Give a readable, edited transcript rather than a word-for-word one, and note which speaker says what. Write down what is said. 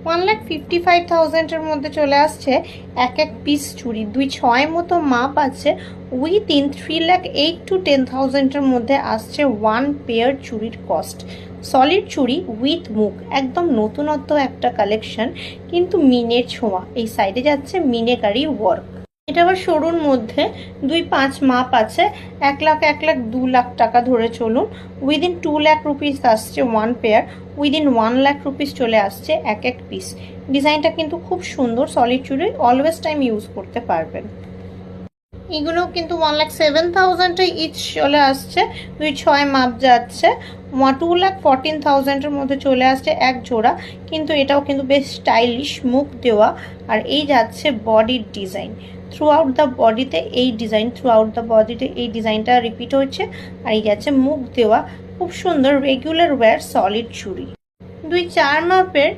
Speaker 1: 1,55,000 মধ্যে চলে আসছে এক পিস চুড়ি। 2-6 মতো মাপ আছে। উইথিন 3,08,000 to 10,000 মধ্যে আসছে ওয়ান পেয়ার চুড়ির কস্ট। সলিড চুড়ি উইথ মুখ, একদম নতুনত্ব একটা কালেকশন, কিন্তু মিনের ছোঁয়া। এই সাইডে যাচ্ছে মিনেকারি ওয়ার্ক। এটা আবার সরুর মধ্যে 2-5 মাপ আছে। 1,00,000, 2,00,000 টাকা ধরে চলুন। উইদিন 2,00,000 রুপিস আসছে ওয়ান পেয়ার। উইদিন 1,00,000 রুপিস চলে আসছে এক পিস। ডিজাইনটা কিন্তু খুব সুন্দর। সলিড চুড়ি অলওয়েজ টাইম ইউজ করতে পারবেন। এগুলো কিন্তু 1,07,000 ইচ চলে আসছে। 2-6 মাপ যাচ্ছে। 2,14,000 মধ্যে চলে আসছে এক জোড়া, কিন্তু এটাও কিন্তু বেশ স্টাইলিশ, মুখ দেওয়া। আর এই যাচ্ছে বডির ডিজাইন। থ্রু আউট দ্য বডিতে এই ডিজাইনটা রিপিট হচ্ছে। আর এই যাচ্ছে মুখ দেওয়া, খুব সুন্দর রেগুলার ওয়্যার সলিড চুড়ি। 2-4 মাপের